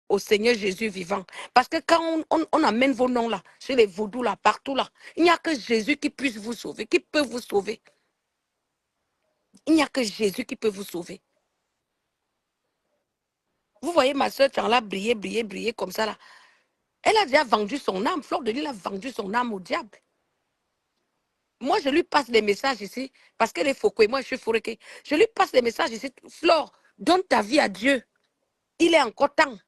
au Seigneur Jésus vivant. Parce que quand on amène vos noms là, chez les vaudous là, partout là, il n'y a que Jésus qui puisse vous sauver, qui peut vous sauver. Il n'y a que Jésus qui peut vous sauver. Vous voyez ma soeur, tu en as brillé, brillé, brillé comme ça là. Elle a déjà vendu son âme. Fleur de Lys a vendu son âme au diable. Moi, je lui passe des messages ici, parce qu'elle est fouquée. Moi, je suis fourquée. Je lui passe des messages ici. Flore, donne ta vie à Dieu. Il est encore temps.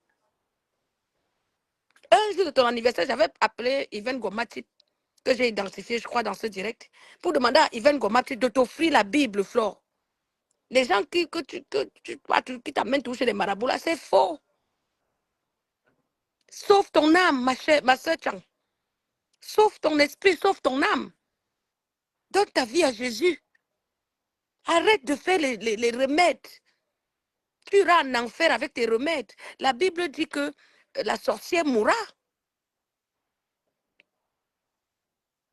Un jour de ton anniversaire, j'avais appelé Yvan Gomati, que j'ai identifié, je crois, dans ce direct, pour demander à Yvan Gomati de t'offrir la Bible, Flore. Les gens qui t'amènent toucher les marabouts là, c'est faux. Sauve ton âme, ma soeur Chang. Sauve ton esprit, sauve ton âme. Donne ta vie à Jésus. Arrête de faire les remèdes. Tu iras en enfer avec tes remèdes. La Bible dit que la sorcière mourra.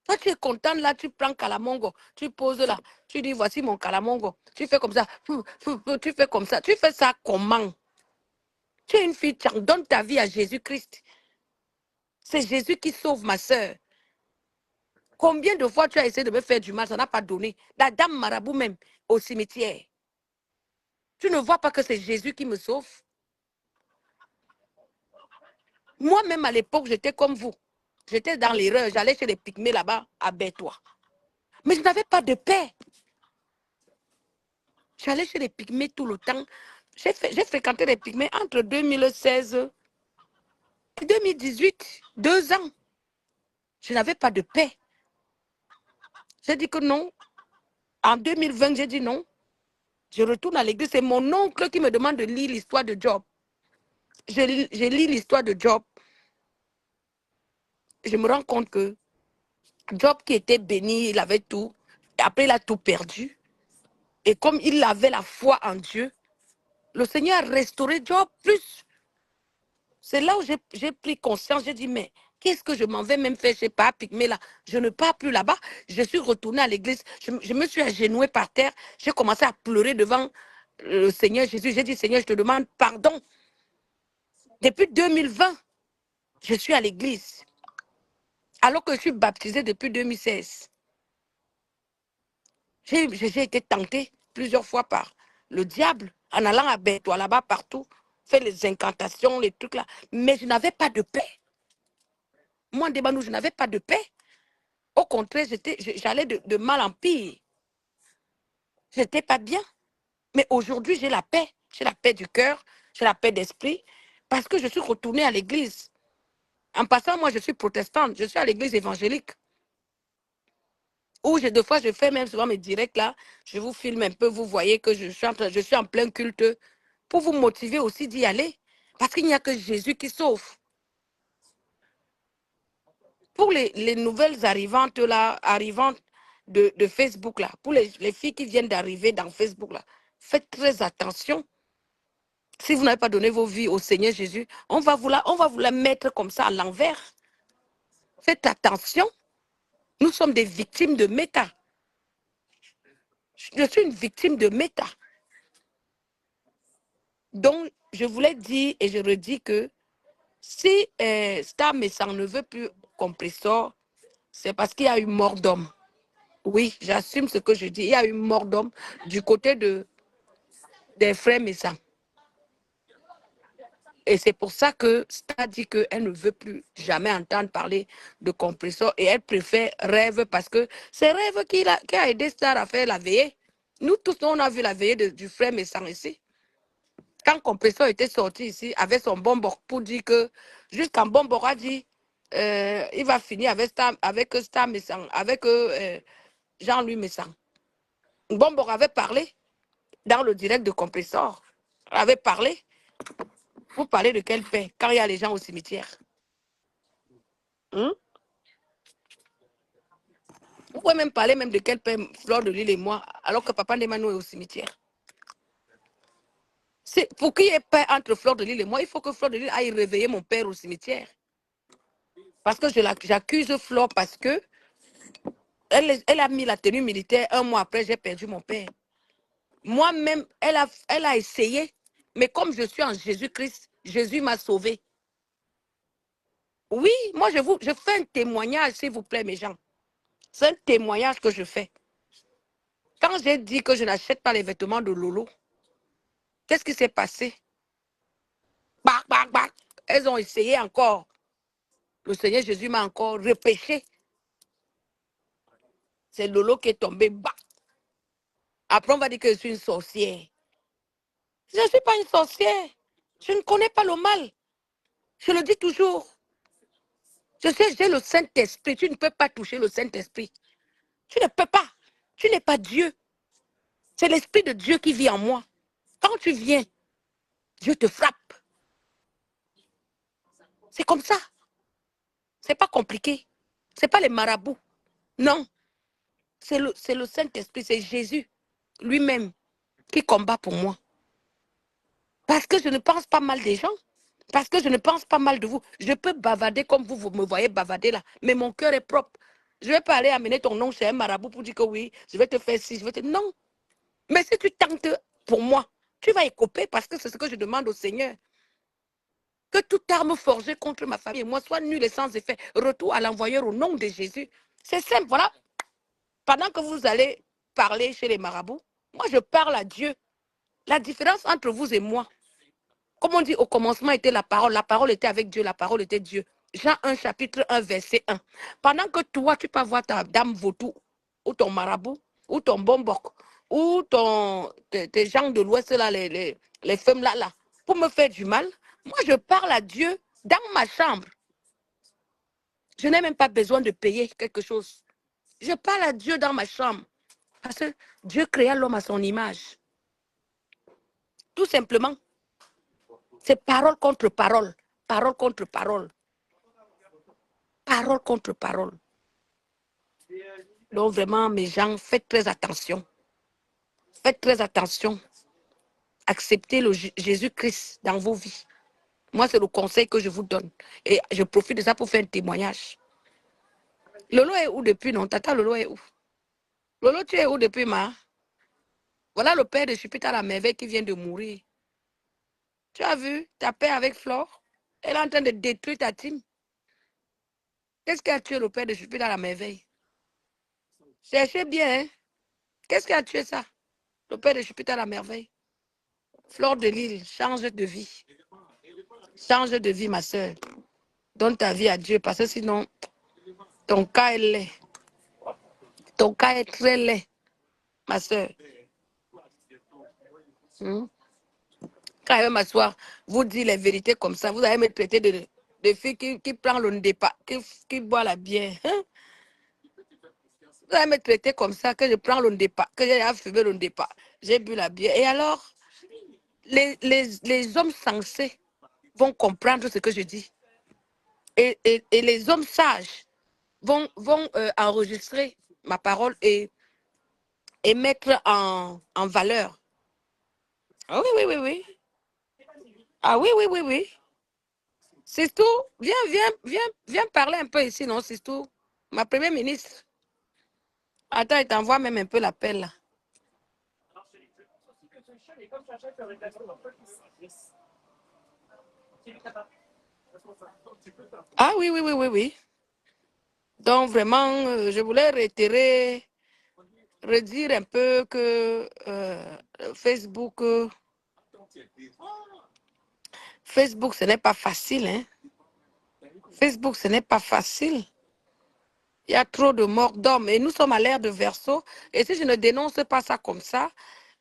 Toi, tu es content là, tu prends Kalamongo, tu poses là, tu dis voici mon Kalamongo. Tu fais comme ça, tu fais comme ça. Tu fais ça comment? Tu es une fille, tu donnes ta vie à Jésus-Christ. C'est Jésus qui sauve ma soeur. Combien de fois tu as essayé de me faire du mal, ça n'a pas donné. La dame marabout même, au cimetière. Tu ne vois pas que c'est Jésus qui me sauve? Moi-même, à l'époque, j'étais comme vous. J'étais dans l'erreur. J'allais chez les pygmées là-bas, à Bétois. Mais je n'avais pas de paix. J'allais chez les pygmées tout le temps. J'ai fréquenté les pygmées entre 2016 et 2018. 2 ans. Je n'avais pas de paix. J'ai dit que non. En 2020, j'ai dit non. Je retourne à l'église. C'est mon oncle qui me demande de lire l'histoire de Job. Je lis l'histoire de Job. Je me rends compte que Job qui était béni, il avait tout. Et après, il a tout perdu. Et comme il avait la foi en Dieu, le Seigneur a restauré Job plus. C'est là où j'ai pris conscience. J'ai dit, mais qu'est-ce que je m'en vais même faire chez Papa Pygmée là? Je ne pars plus là-bas. Je suis retournée à l'église. Je me suis agenouée par terre. J'ai commencé à pleurer devant le Seigneur Jésus. J'ai dit, Seigneur, je te demande pardon. Depuis 2020, je suis à l'église. Alors que je suis baptisée depuis 2016. J'ai été tentée plusieurs fois par le diable en allant à Bétois là-bas partout, faire les incantations, les trucs là. Mais je n'avais pas de paix. Moi, en Débanou, je n'avais pas de paix. Au contraire, j'allais de mal en pire. Je n'étais pas bien. Mais aujourd'hui, j'ai la paix. J'ai la paix du cœur, j'ai la paix d'esprit, parce que je suis retournée à l'église. En passant, moi, je suis protestante. Je suis à l'église évangélique. Où deux fois, je fais même souvent mes directs là. Je vous filme un peu, vous voyez que je suis en plein culte pour vous motiver aussi d'y aller. Parce qu'il n'y a que Jésus qui sauve. Pour les nouvelles arrivantes là, de Facebook là, pour les filles qui viennent d'arriver dans Facebook là, faites très attention. Si vous n'avez pas donné vos vies au Seigneur Jésus, on va vous la mettre comme ça à l'envers. Faites attention. Nous sommes des victimes de méta. Je suis une victime de méta. Donc, je voulais dire et je redis que si Star Messang ne veut plus Compressor, c'est parce qu'il y a eu mort d'homme. Oui, j'assume ce que je dis. Il y a eu mort d'homme du côté des frères Messang. Et c'est pour ça que Star dit qu'elle ne veut plus jamais entendre parler de Compressor et elle préfère Rêve parce que c'est Rêve qui a aidé Star à faire la veillée. Nous tous, on a vu la veillée du frère Messang ici. Quand Compressor était sorti ici avec son bonbon pour dire que, jusqu'en bonbon a dit, il va finir avec Star Messang, avec Jean-Louis Messang. Bonbon avait parlé dans le direct de Compressor. Avait parlé. Vous parlez de quelle paix quand il y a les gens au cimetière? Vous pouvez même parler même de quelle paix, Fleur de Lys et moi, alors que Papa Ndemano est au cimetière. Pour qu'il y ait paix entre Fleur de Lys et moi, il faut que Fleur de Lys aille réveiller mon père au cimetière. Parce que j'accuse Fleur parce que elle a mis la tenue militaire 1 mois après, j'ai perdu mon père. Moi-même, elle a essayé, mais comme je suis en Jésus-Christ, Jésus m'a sauvé. Oui, moi, je fais un témoignage, s'il vous plaît, mes gens. C'est un témoignage que je fais. Quand j'ai dit que je n'achète pas les vêtements de Lolo, qu'est-ce qui s'est passé? Bac, bac, bac. Elles ont essayé encore. Le Seigneur Jésus m'a encore repêché. C'est Lolo qui est tombé. Bac. Après, on va dire que je suis une sorcière. Je ne suis pas une sorcière. Je ne connais pas le mal. Je le dis toujours. Je sais, j'ai le Saint-Esprit. Tu ne peux pas toucher le Saint-Esprit. Tu ne peux pas. Tu n'es pas Dieu. C'est l'Esprit de Dieu qui vit en moi. Quand tu viens, Dieu te frappe. C'est comme ça. C'est pas compliqué. C'est pas les marabouts. Non. C'est le Saint-Esprit. C'est Jésus lui-même qui combat pour moi. Parce que je ne pense pas mal des gens. Parce que je ne pense pas mal de vous. Je peux bavarder comme vous me voyez bavarder là. Mais mon cœur est propre. Je ne vais pas aller amener ton nom chez un marabout pour dire que oui, je vais te faire ci, je vais te... Non. Mais si tu tentes pour moi, tu vas écoper parce que c'est ce que je demande au Seigneur. Que toute arme forgée contre ma famille et moi soit nulle et sans effet. Retour à l'envoyeur au nom de Jésus. C'est simple, voilà. Pendant que vous allez parler chez les marabouts, moi je parle à Dieu. La différence entre vous et moi, comme on dit, au commencement était la parole était avec Dieu, la parole était Dieu. Jean 1, chapitre 1, verset 1. Pendant que toi, tu peux voir ta dame vautour, ou ton marabout, ou ton bombok, ou tes gens de l'Ouest, là, les femmes là, pour me faire du mal, moi, je parle à Dieu dans ma chambre. Je n'ai même pas besoin de payer quelque chose. Je parle à Dieu dans ma chambre. Parce que Dieu créa l'homme à son image. Tout simplement. C'est parole contre parole. Parole contre parole. Parole contre parole. Donc vraiment, mes gens, faites très attention. Faites très attention. Acceptez le Jésus-Christ dans vos vies. Moi, c'est le conseil que je vous donne. Et je profite de ça pour faire un témoignage. Lolo est où depuis, non? Tata Lolo est où? Lolo, tu es où depuis, ma? Voilà le père de Chupita la merveille qui vient de mourir. Tu as vu ta paix avec Flore? Elle est en train de détruire ta team. Qu'est-ce qui a tué le père de Chupita la merveille? Cherchez bien, hein? Qu'est-ce qui a tué ça? Le père de Jupiter la merveille. Flore de Lille, change de vie. Change de vie, ma soeur. Donne ta vie à Dieu, parce que sinon, ton cas est laid. Ton cas est très laid, ma soeur. Quand elle va m'asseoir, vous dire les vérités comme ça, vous allez me traiter de fille qui prend le départ, qui boit la bière. Hein? Vous allez me traiter comme ça, que je prends le départ, que j'ai fumé le départ. J'ai bu la bière. Et alors, les hommes sensés vont comprendre ce que je dis. Et les hommes sages vont enregistrer ma parole et mettre en valeur. Ah oui, oui, oui, oui. Ah oui, oui, oui, oui. C'est tout. Viens parler un peu ici, non, c'est tout. Ma première ministre. Attends, il t'envoie même un peu l'appel là. Ah oui, oui, oui, oui, oui. Donc vraiment, je voulais réitérer, redire un peu que Facebook, Facebook, ce n'est pas facile, hein. Facebook, ce n'est pas facile. Il y a trop de morts d'hommes. Et nous sommes à l'ère de Verseau. Et si je ne dénonce pas ça comme ça,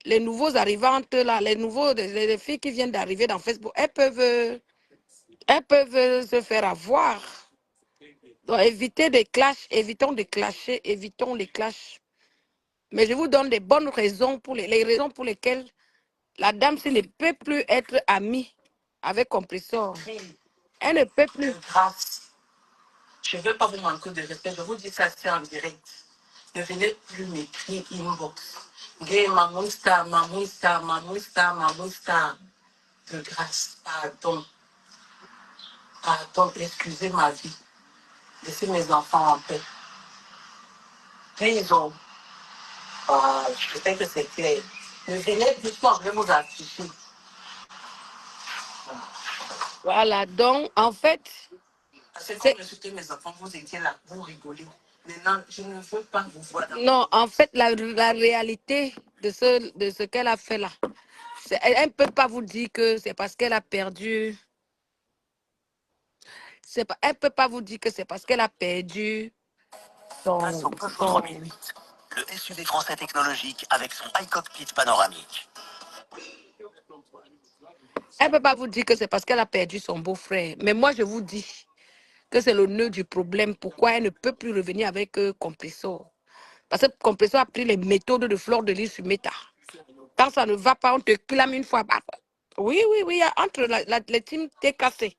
les nouveaux arrivantes, là, les filles qui viennent d'arriver dans Facebook, elles peuvent se faire avoir. Donc, évitez des clashs, évitons de clasher, évitons les clashs. Mais je vous donne des bonnes raisons, les raisons pour lesquelles la dame, s'il ne peut plus être amie avec Compressor, elle ne peut plus. Grâce. Je ne veux pas vous manquer de respect, je vous dis ça, c'est en direct. Ne venez plus m'écrire inbox. Gay, Mamousta, Mamousta, Mamousta, Mamousta. De grâce, pardon. Pardon, excusez ma vie. Laissez mes enfants en paix. Ils ont. Je sais que c'est clair. Ne venez plus, je vais vous afficher. Voilà, donc en fait, C'est quand j'étais mes enfants, vous étiez là, vous rigolez. Maintenant, je ne veux pas vous voir. Non, en fait, la réalité de ce qu'elle a fait là, elle ne peut pas vous dire que c'est parce qu'elle a perdu. Elle ne peut pas vous dire que c'est parce qu'elle a perdu Face au Peugeot 3008, le SUV français technologique avec son iCockpit panoramique. Elle ne peut pas vous dire que c'est parce qu'elle a perdu son beau-frère. Mais moi, je vous dis que c'est le nœud du problème. Pourquoi elle ne peut plus revenir avec Compressor? Parce que Compressor a pris les méthodes de Fleur de Lys sur Meta. Quand ça ne va pas, on te clame une fois. Bah, oui, oui, oui. Entre les teams TKC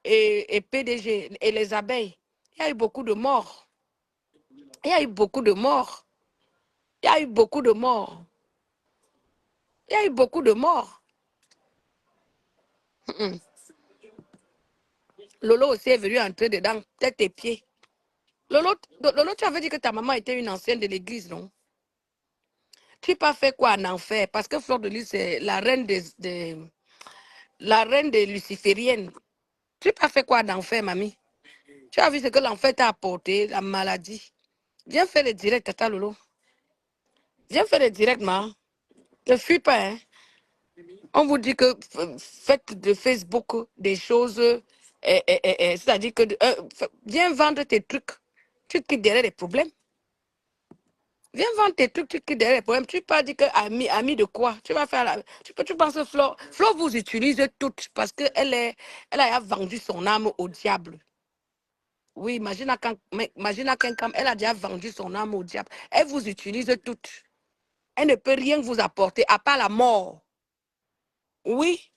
et PDG et les abeilles, il y a eu beaucoup de morts. Il y a eu beaucoup de morts. Il y a eu beaucoup de morts. Il y a eu beaucoup de morts. Lolo aussi est venu entrer dedans, tête et pieds. Lolo, tu avais dit que ta maman était une ancienne de l'église, non? Tu n'as pas fait quoi en enfer? Parce que Fleur de Lys, c'est la reine la reine des lucifériennes. Tu n'as pas fait quoi en enfer, mamie? Tu as vu ce que l'enfer t'a apporté, la maladie. Viens faire le direct, tata Lolo. Viens faire le direct, ma. Ne fuis pas, hein. On vous dit que faites de Facebook des choses, c'est-à-dire que viens vendre tes trucs. Tu te quittes derrière les problèmes. Viens vendre tes trucs, tu te quittes derrière les problèmes. Tu pas dit que ami de quoi? Tu vas faire tu penses que Flo vous utilise toutes parce qu'elle a vendu son âme au diable. Oui, imagine à quelqu'un, elle a déjà vendu son âme au diable. Elle vous utilise toutes. Elle ne peut rien vous apporter à part la mort. Oui.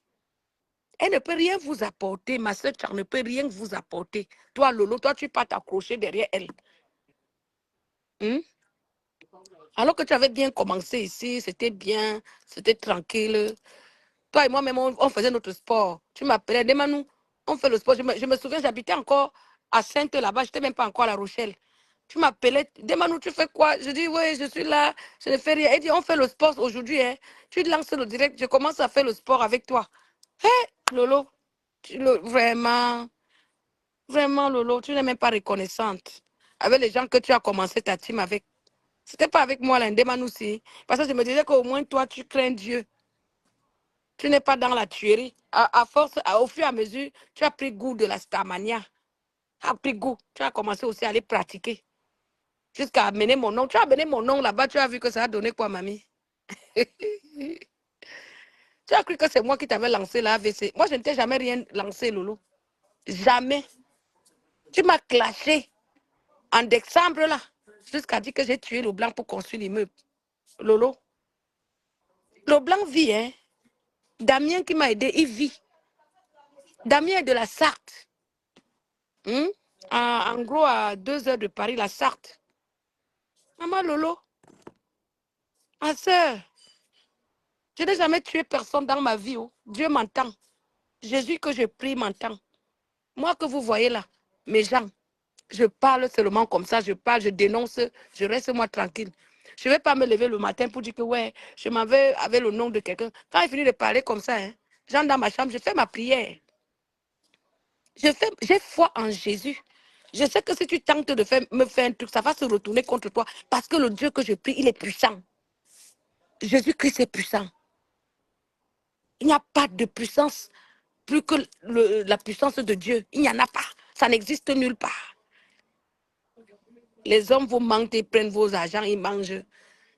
Elle ne peut rien vous apporter. Ma soeur Char ne peut rien vous apporter. Toi, Lolo, toi, tu peux t'accrocher derrière elle. Hmm? Alors que tu avais bien commencé ici, c'était bien, c'était tranquille. Toi et moi-même, on faisait notre sport. Tu m'appelais, Demanou, on fait le sport. Je me souviens, j'habitais encore à Sainte là-bas, je n'étais même pas encore à La Rochelle. Tu m'appelais, Demanou, tu fais quoi? Je dis, oui, je suis là, je ne fais rien. Elle dit, on fait le sport aujourd'hui. Hein. Tu lances le direct, je commence à faire le sport avec toi. Hé, Lolo, vraiment. Vraiment, Lolo, tu n'es même pas reconnaissante. Avec les gens que tu as commencé ta team avec. C'était pas avec moi, l'Indéman aussi. Parce que je me disais qu'au moins, toi, tu crains Dieu. Tu n'es pas dans la tuerie. À force, au fur et à mesure, tu as pris goût de la starmania. Tu as pris goût. Tu as commencé aussi à aller pratiquer. Jusqu'à amener mon nom. Tu as amené mon nom là-bas, tu as vu que ça a donné quoi, mamie? Tu as cru que c'est moi qui t'avais lancé la AVC. Moi, je ne t'ai jamais rien lancé, Lolo. Jamais. Tu m'as clashé. En décembre, là, jusqu'à dire que j'ai tué le blanc pour construire l'immeuble. Lolo. Le blanc vit, hein. Damien qui m'a aidé, il vit. Damien est de la Sarthe. Hmm? En gros, à 2 heures de Paris, la Sarthe. Maman Lolo, ma soeur, je n'ai jamais tué personne dans ma vie. Oh. Dieu m'entend. Jésus que je prie m'entend. Moi que vous voyez là, mes gens, je parle seulement comme ça, je parle, je dénonce, je reste moi tranquille. Je ne vais pas me lever le matin pour dire que ouais, je m'en vais avec le nom de quelqu'un. Quand il finit de parler comme ça, hein, j'entre dans ma chambre, je fais ma prière. J'ai foi en Jésus. Je sais que si tu tentes de me faire un truc, ça va se retourner contre toi. Parce que le Dieu que je prie, il est puissant. Jésus-Christ est puissant. Il n'y a pas de puissance plus que la puissance de Dieu. Il n'y en a pas. Ça n'existe nulle part. Les hommes vous mentent, ils prennent vos argents, ils mangent.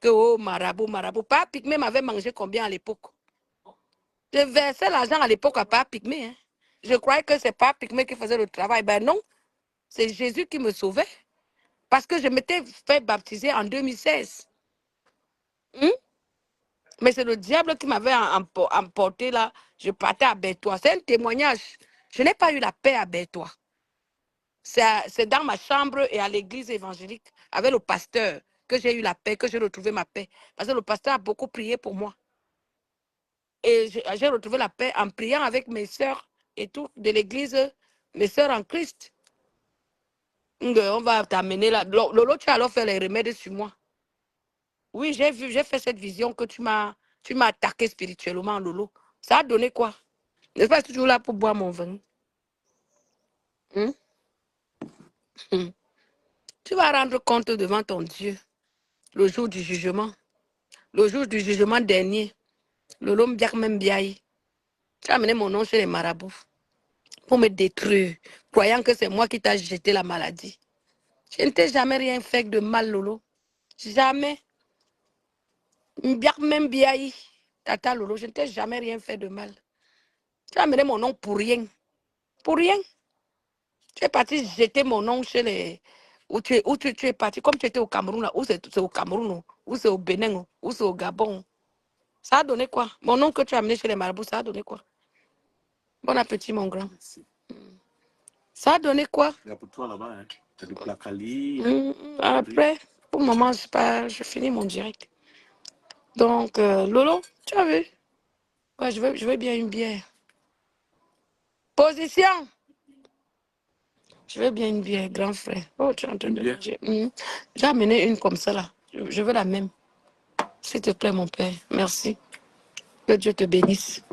Que oh, marabout, marabout. Papa Pygmée m'avait mangé combien à l'époque? Je versais l'argent à l'époque à Papa Pygmée. Hein. Je croyais que c'est Papa Pygmée qui faisait le travail. Ben non, c'est Jésus qui me sauvait. Parce que je m'étais fait baptiser en 2016. Mais c'est le diable qui m'avait emporté là. Je partais à Bertois. C'est un témoignage. Je n'ai pas eu la paix à Bertois. C'est dans ma chambre et à l'église évangélique, avec le pasteur, que j'ai eu la paix, que j'ai retrouvé ma paix. Parce que le pasteur a beaucoup prié pour moi. Et j'ai retrouvé la paix en priant avec mes sœurs et tout, de l'église, mes sœurs en Christ. On va t'amener là. Lolo, tu as alors fait les remèdes sur moi. Oui, j'ai fait cette vision que tu m'as attaqué spirituellement, Lolo. Ça a donné quoi? N'est-ce pas toujours là pour boire mon vin? Hum? Hum. Tu vas rendre compte devant ton Dieu le jour du jugement. Le jour du jugement dernier. Le lom biak même biaï. Tu as amené mon nom chez les marabouts pour me détruire, croyant que c'est moi qui t'ai jeté la maladie. Je ne t'ai jamais rien fait de mal, Lolo. Jamais. Biak même biaï. Tata Lolo, je ne t'ai jamais rien fait de mal. Tu as amené mon nom pour rien. Pour rien. Tu es parti jeter mon nom chez les... tu es parti, comme tu étais au Cameroun, là, où c'est au Cameroun, où c'est au Bénin, où c'est au Gabon. Ça a donné quoi? Mon nom que tu as amené chez les marabouts, ça a donné quoi? Bon appétit, mon grand. Ça a donné quoi? Il y a pour toi là-bas, hein. Tu as du placali. Après, pour le moment, je finis mon direct. Donc, Lolo, tu as vu? Ouais, je veux bien une bière. Position! Je veux bien une bière, grand frère. Oh, tu es en train de manger. J'ai amené une comme ça, là. Je veux la même. S'il te plaît, mon père. Merci. Que Dieu te bénisse.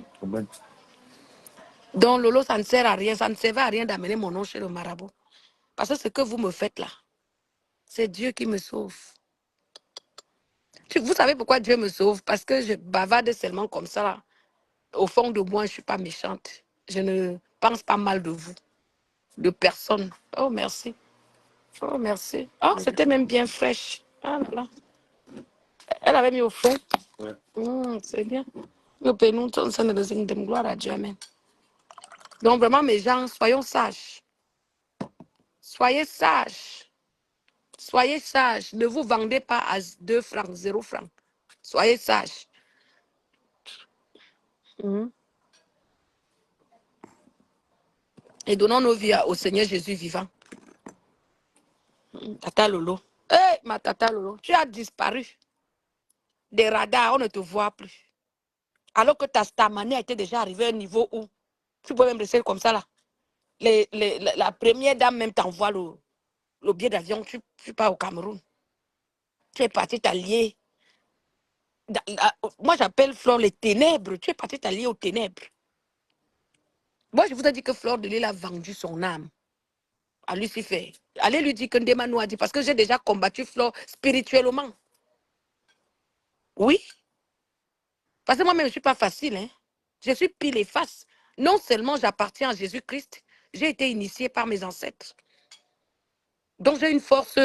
Donc, Lolo, ça ne sert à rien. Ça ne servait à rien d'amener mon nom chez le marabout. Parce que ce que vous me faites là, c'est Dieu qui me sauve. Vous savez pourquoi Dieu me sauve? Parce que je bavarde seulement comme ça là. Au fond de moi, je ne suis pas méchante. Je ne pense pas mal de vous, de personne. Oh, merci. Oh, merci. Oh, c'était même bien fraîche. Ah là là. Elle avait mis au fond. Ouais. C'est bien. Nous payons tout ça de gloire à Dieu. Amen. Donc, vraiment, mes gens, soyons sages. Soyez sages. Soyez sages. Ne vous vendez pas à 2 francs, 0 francs. Soyez sages. Et donnons nos vies au Seigneur Jésus vivant. Tata Lolo. Hé, ma tata Lolo, tu as disparu. Des radars, on ne te voit plus. Alors que ta manière était déjà arrivée à un niveau où tu peux même rester comme ça là. La première dame même t'envoie le billet d'avion, tu pars au Cameroun. Tu es parti t'allier. Moi, j'appelle Flore les ténèbres. Tu es parti t'allier aux ténèbres. Moi, je vous ai dit que Flore de Lille a vendu son âme à Lucifer. Allez lui dire que Ndemano a dit, parce que j'ai déjà combattu Flore spirituellement. Oui, parce que moi-même, je ne suis pas facile. Hein. Je suis pile et face. Non seulement j'appartiens à Jésus-Christ, j'ai été initié par mes ancêtres. Donc, j'ai une force,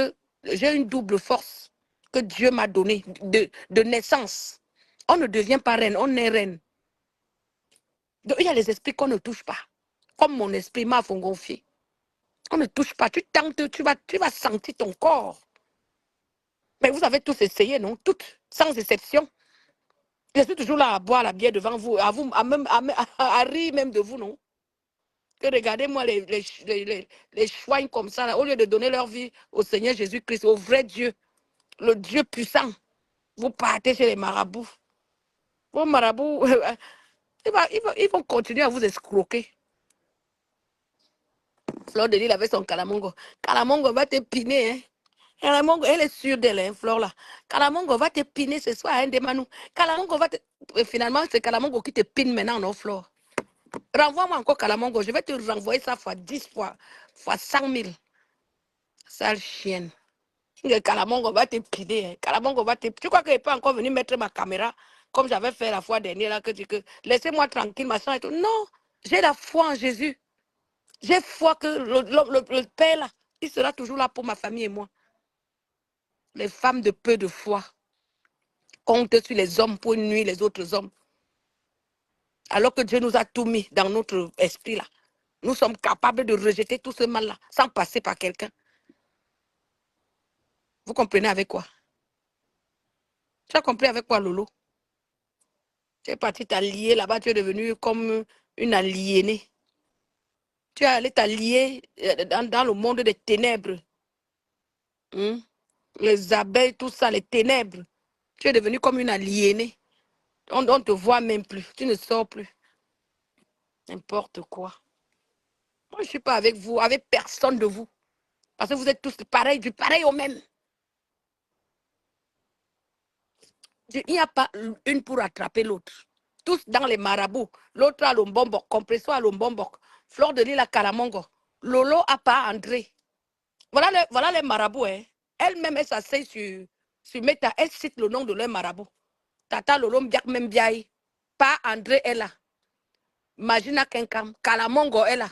j'ai une double force que Dieu m'a donnée de naissance. On ne devient pas reine, on est reine. Donc, il y a les esprits qu'on ne touche pas. Comme mon esprit m'a confié. On ne touche pas. Tu tentes, tu vas sentir ton corps. Mais vous avez tous essayé, non? Toutes, sans exception. Je suis toujours là à boire la bière devant vous, à rire même de vous, non? Que regardez-moi les chouins comme ça, là, au lieu de donner leur vie au Seigneur Jésus-Christ, au vrai Dieu, le Dieu puissant, vous partez chez les marabouts. Vos marabouts, ils vont continuer à vous escroquer. Fleur de Lille avec son Kalamongo. Kalamongo va te piner, hein. Kalamongo, elle est sûre d'elle, hein, Fleur là. Kalamongo va te piner ce soir, hein, Demanou. Kalamongo va te... Finalement, c'est Kalamongo qui te pine maintenant, non, Fleur. Renvoie-moi encore Kalamongo. Je vais te renvoyer ça fois 10 fois, fois 100 000. Sale chienne. Kalamongo va te piner, hein. Kalamongo va te... Tu crois qu'il peut encore venir mettre ma caméra comme j'avais fait la fois dernière, là, que laissez-moi tranquille, machin et tout. Non, j'ai la foi en Jésus. J'ai foi que le Père, là, il sera toujours là pour ma famille et moi. Les femmes de peu de foi comptent sur les hommes pour nuire les autres hommes. Alors que Dieu nous a tout mis dans notre esprit, là. Nous sommes capables de rejeter tout ce mal-là sans passer par quelqu'un. Vous comprenez avec quoi? Tu as compris avec quoi, Lolo? Tu es parti t'allier là-bas, tu es devenu comme une aliénée. Tu es allé t'allier dans le monde des ténèbres. Les abeilles, tout ça, les ténèbres. Tu es devenu comme une aliénée. On ne te voit même plus. Tu ne sors plus. N'importe quoi. Moi, je ne suis pas avec vous, avec personne de vous. Parce que vous êtes tous pareils, du pareil au même. Il n'y a pas une pour attraper l'autre. tous dans les marabouts. L'autre à Lombombo, Compresso à Lombombo, Fleur de Lille à Karamongo, Lolo à pas André. Voilà les marabouts. Hein. Elle-même, elle s'assied sur Meta, elle cite le nom de leur marabout. Tata Lolo Mbiak Membiaï, pas André est là. Magina Kenkam, Kalamongo est là.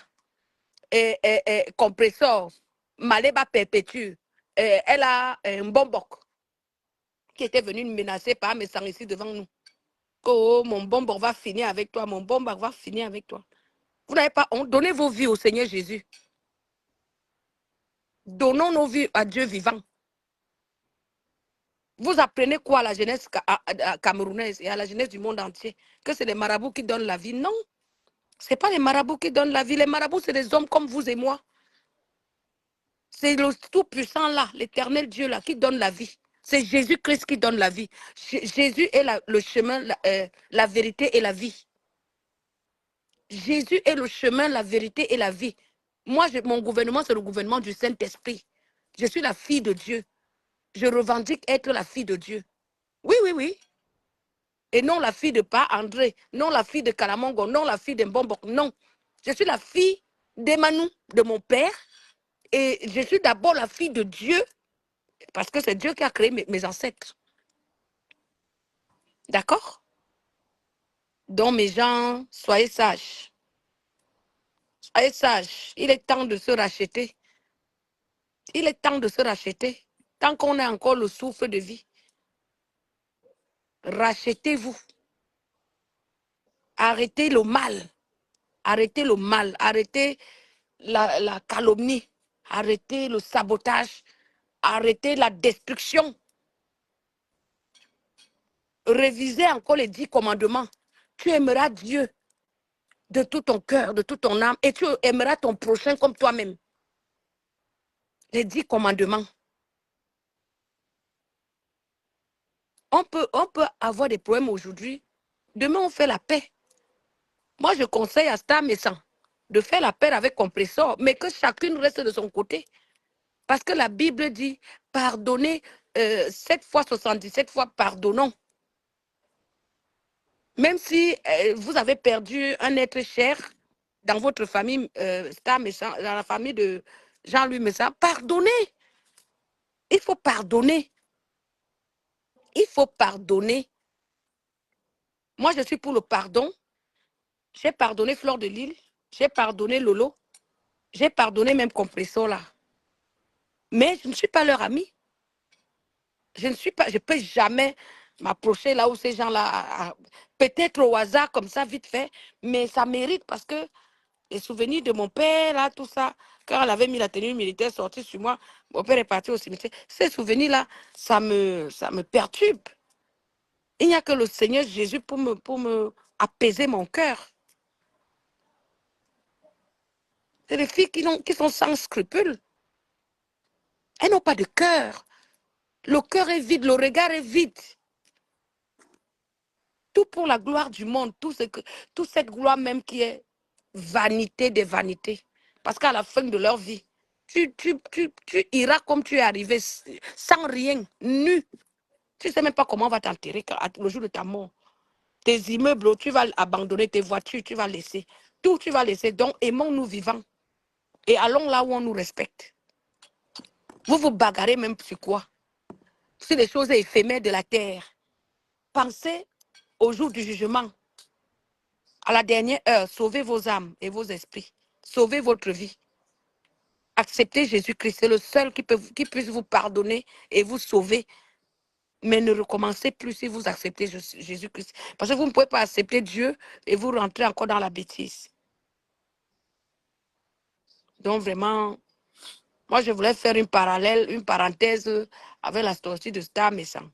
Et Compressor, Maleba Perpétue, elle a un Bombok qui était venu nous menacer par mes sangs ici devant nous. Oh, mon Bombok va finir avec toi, mon Bombok va finir avec toi. Vous n'avez pas honte. Donnez vos vies au Seigneur Jésus. Donnons nos vies à Dieu vivant. Vous apprenez quoi à la jeunesse camerounaise et à la jeunesse du monde entier? Que c'est les marabouts qui donnent la vie? Non. Ce n'est pas les marabouts qui donnent la vie. Les marabouts, c'est des hommes comme vous et moi. C'est le Tout-Puissant là, l'éternel Dieu là, qui donne la vie. C'est Jésus-Christ qui donne la vie. Jésus est le chemin, la vérité et la vie. Jésus est le chemin, la vérité et la vie. Moi, mon gouvernement, c'est le gouvernement du Saint-Esprit. Je suis la fille de Dieu. Je revendique être la fille de Dieu. Oui, oui, oui. Et non la fille de Pa André, non la fille de Kalamongo, non la fille de Mbombok, non. Je suis la fille d'Emmanuel, de mon père, et je suis d'abord la fille de Dieu, parce que c'est Dieu qui a créé mes ancêtres. D'accord? Donc, mes gens, soyez sages. Soyez sages. Il est temps de se racheter. Il est temps de se racheter. Tant qu'on a encore le souffle de vie, rachetez-vous. Arrêtez le mal. Arrêtez le mal. Arrêtez la calomnie. Arrêtez le sabotage. Arrêtez la destruction. Révisez encore les 10 commandements. Tu aimeras Dieu de tout ton cœur, de toute ton âme, et tu aimeras ton prochain comme toi-même. Les 10 commandements. On peut avoir des problèmes aujourd'hui. Demain, on fait la paix. Moi, je conseille à Star Messan de faire la paix avec Compressor, mais que chacune reste de son côté. Parce que la Bible dit, pardonnez 7 fois 77 fois, pardonnons. Même si vous avez perdu un être cher dans votre famille, Star Messan, dans la famille de Jean-Louis Messan, pardonnez. Il faut pardonner. Il faut pardonner. Moi, je suis pour le pardon. J'ai pardonné Fleur de Lille. J'ai pardonné Lolo. J'ai pardonné même Compressor là. Mais je ne suis pas leur ami. Je ne peux jamais m'approcher là où ces gens-là, peut-être au hasard comme ça, vite fait, mais ça mérite parce que les souvenirs de mon père, là, tout ça, quand elle avait mis la tenue militaire sortie sur moi, mon père est parti au cimetière. Ces souvenirs-là, ça me perturbe. Il n'y a que le Seigneur Jésus pour me apaiser mon cœur. C'est les filles qui sont sans scrupules. Elles n'ont pas de cœur. Le cœur est vide, le regard est vide. Tout pour la gloire du monde, toute cette gloire même qui est vanité des vanités. Parce qu'à la fin de leur vie, tu iras comme tu es arrivé, sans rien, nu. Tu ne sais même pas comment on va t'enterrer le jour de ta mort. Tes immeubles, tu vas abandonner, tes voitures, tu vas laisser. Tout, tu vas laisser. Donc, aimons-nous vivants. Et allons là où on nous respecte. Vous vous bagarrez même sur quoi? Sur les choses éphémères de la terre. Pensez au jour du jugement. À la dernière heure, sauvez vos âmes et vos esprits. Sauvez votre vie. Acceptez Jésus-Christ. C'est le seul qui puisse vous pardonner et vous sauver. Mais ne recommencez plus si vous acceptez Jésus-Christ. Parce que vous ne pouvez pas accepter Dieu et vous rentrez encore dans la bêtise. Donc vraiment, moi je voulais faire une parenthèse avec la sortie de Star Messan.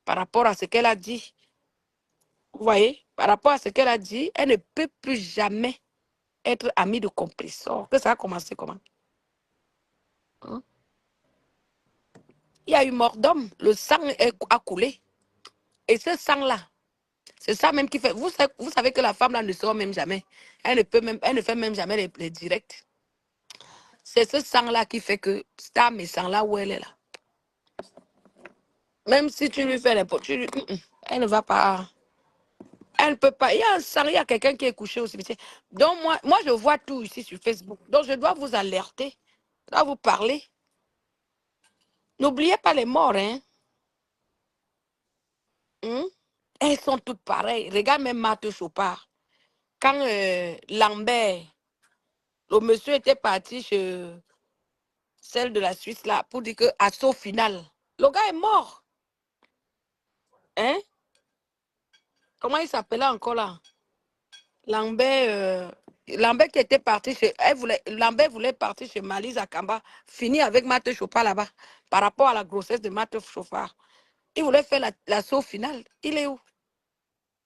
Par rapport à ce qu'elle a dit. Vous voyez, par rapport à ce qu'elle a dit, elle ne peut plus jamais être amie de Compressor. Que ça a commencé comment? Hein? Il y a eu mort d'homme. Le sang a coulé. Et ce sang-là, c'est ça même qui fait... Vous savez que la femme-là ne sort même jamais. Elle ne fait même jamais les directs. C'est ce sang-là qui fait que Star Messan là où elle est là. Même si tu lui fais les potes, elle ne va pas... Elle ne peut pas. Il y a un sang, il y a quelqu'un qui est couché au cimetière. Donc, moi, je vois tout ici sur Facebook. Donc, je dois vous alerter. Je dois vous parler. N'oubliez pas les morts, hein. Elles sont toutes pareilles. Regarde même Marthe Chopard. Quand Lambert, le monsieur était parti chez celle de la Suisse, là, pour dire que assaut final. Le gars est mort. Hein? Comment il s'appelait encore là? Lambert, Lambert qui était parti chez. Lambert voulait partir chez Malise Akamba, finir avec Marthe Chopard là-bas, par rapport à la grossesse de Marthe Chopard. Il voulait faire l'assaut final. Il est où?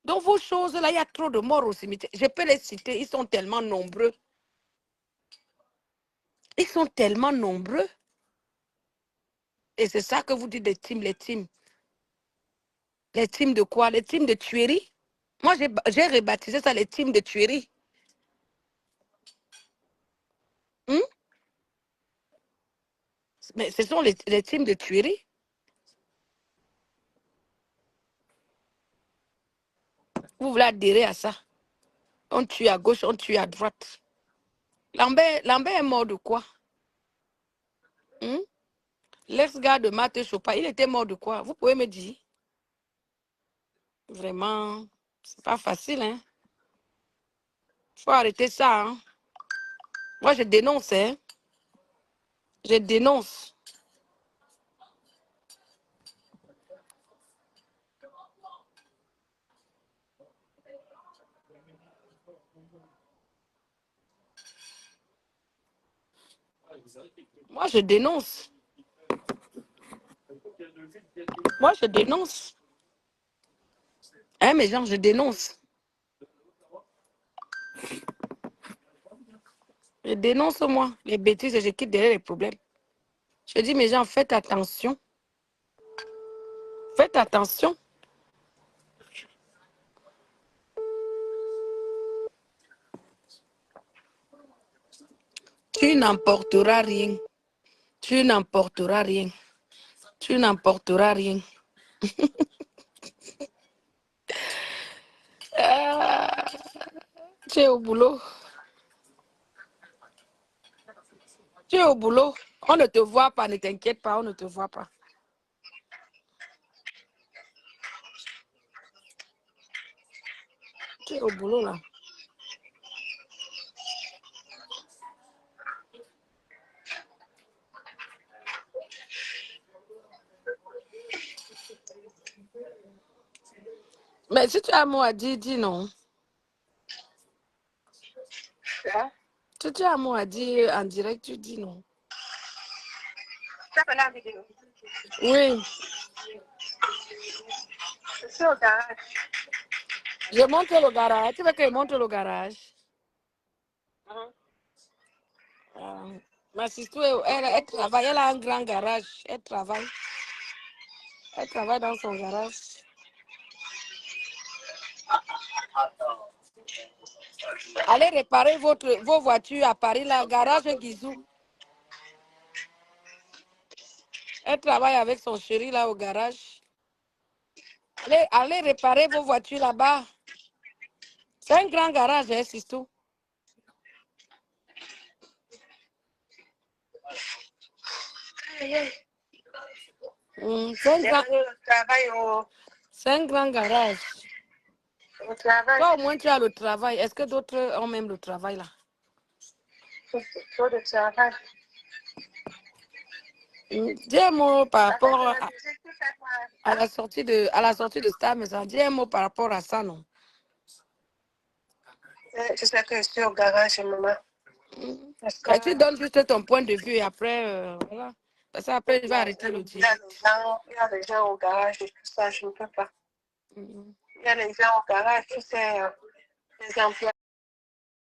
Dans vos choses, là, il y a trop de morts au cimetière. Je peux les citer, ils sont tellement nombreux. Ils sont tellement nombreux. Et c'est ça que vous dites des teams, les teams. Les teams de quoi? Les teams de tuerie? Moi, j'ai rebaptisé ça les teams de tuerie. Mais ce sont les teams de tuerie. Vous voulez adhérer à ça? On tue à gauche, on tue à droite. Lambert est mort de quoi? L'ex-gars de Marthe Chopard, il était mort de quoi? Vous pouvez me dire? Vraiment, c'est pas facile, hein? Faut arrêter ça, hein? Moi, je dénonce, hein? Je dénonce. Moi, je dénonce. Moi, je dénonce. Hein, mes gens, je dénonce. Je dénonce, moi, les bêtises et je quitte derrière les problèmes. Je dis, mes gens, faites attention. Faites attention. Tu n'emporteras rien. Tu n'emporteras rien. Tu n'emporteras rien. Tu es au boulot. Tu es au boulot. On ne te voit pas, ne t'inquiète pas, on ne te voit pas. Tu es au boulot, là. Mais si tu as un mot à dire, dis non. Si tu as un mot à dire en direct, tu dis non. Ça fait la vidéo. Oui. Je suis au garage. Je monte le garage. Tu veux que je monte le garage? Ma sister, elle travaille. Elle a un grand garage. Elle travaille. Elle travaille dans son garage. Allez réparer vos voitures à Paris, là, garage Guizou. Elle travaille avec son chéri là au garage. Allez réparer vos voitures là-bas. C'est un grand garage, hein, c'est tout. C'est un grand garage. Au travail. Toi, au moins, tu as le travail. Est-ce que d'autres ont même le travail là? Trop de travail. Dis un mot par rapport à la sortie de Star Maison. Dis un mot par rapport à ça, non? Je sais que je suis au garage, maman. Et tu donnes juste ton point de vue et après, voilà. Parce que après, je vais arrêter le direct. Il y a des gens au garage et tout ça, je ne peux pas. Il y a des gens au garage, tu sais, les employés.